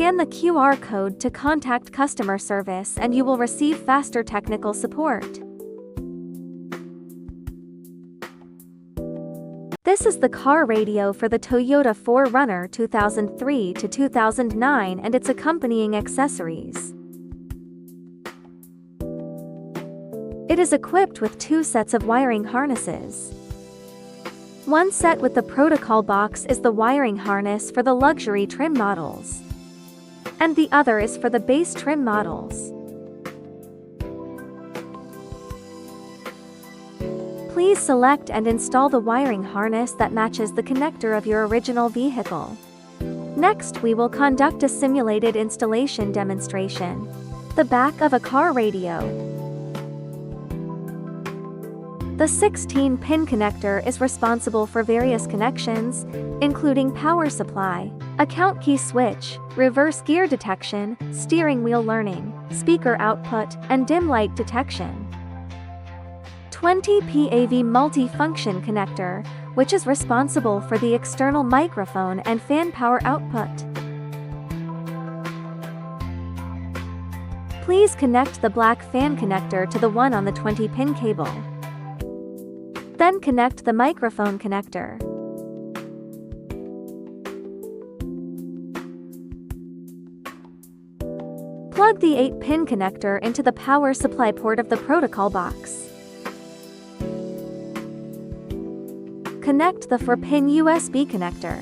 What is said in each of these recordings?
Scan the QR code to contact customer service and you will receive faster technical support. This is the car radio for the Toyota 4Runner 2003 to 2009 and its accompanying accessories. It is equipped with 2 sets of wiring harnesses. One set with the protocol box is the wiring harness for the luxury trim models, and the other is for the base trim models. Please select and install the wiring harness that matches the connector of your original vehicle. Next, we will conduct a simulated installation demonstration. The back of a car radio. The 16-pin connector is responsible for various connections, including power supply, account key switch, reverse gear detection, steering wheel learning, speaker output, and dim light detection. 20 PAV multi-function connector, which is responsible for the external microphone and fan power output. Please connect the black fan connector to the one on the 20-pin cable. Then connect the microphone connector. Plug the 8-pin connector into the power supply port of the protocol box. Connect the 4-pin USB connector.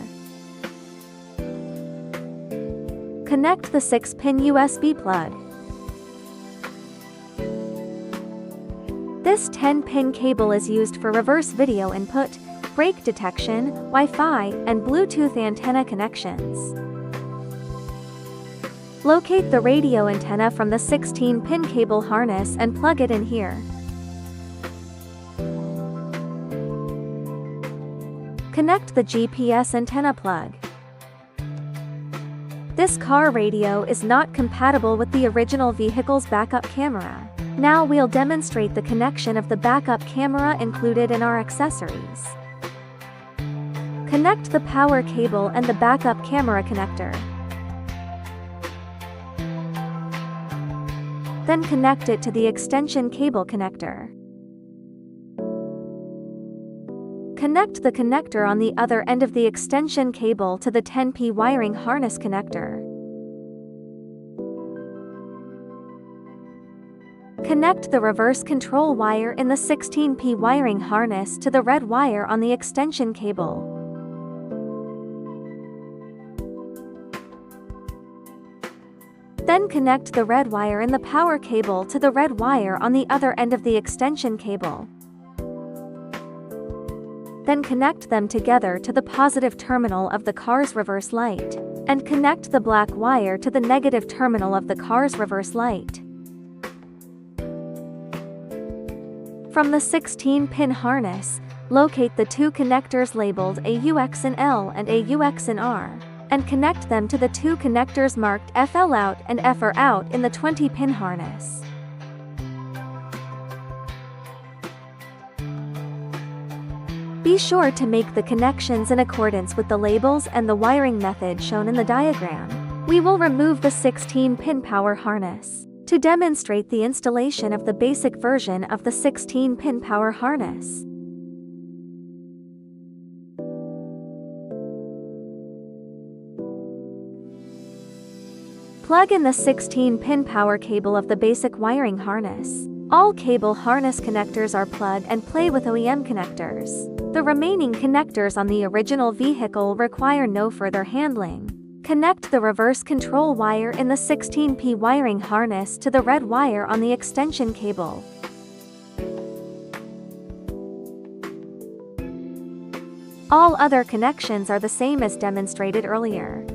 Connect the 6-pin USB plug. This 10-pin cable is used for reverse video input, brake detection, Wi-Fi, and Bluetooth antenna connections. Locate the radio antenna from the 16-pin cable harness and plug it in here. Connect the GPS antenna plug. This car radio is not compatible with the original vehicle's backup camera. Now we'll demonstrate the connection of the backup camera included in our accessories. Connect the power cable and the backup camera connector. Then connect it to the extension cable connector. Connect the connector on the other end of the extension cable to the 10P wiring harness connector. Connect the reverse control wire in the 16P wiring harness to the red wire on the extension cable. Then connect the red wire in the power cable to the red wire on the other end of the extension cable. Then connect them together to the positive terminal of the car's reverse light, and connect the black wire to the negative terminal of the car's reverse light. From the 16-pin harness, locate the 2 connectors labeled AUX in L and AUX in R, and connect them to the 2 connectors marked FL out and FR out in the 20-pin harness. Be sure to make the connections in accordance with the labels and the wiring method shown in the diagram. We will remove the 16-pin power harness to demonstrate the installation of the basic version of the 16-pin power harness. Plug in the 16-pin power cable of the basic wiring harness. All cable harness connectors are plug and play with OEM connectors. The remaining connectors on the original vehicle require no further handling. Connect the reverse control wire in the 16P wiring harness to the red wire on the extension cable. All other connections are the same as demonstrated earlier.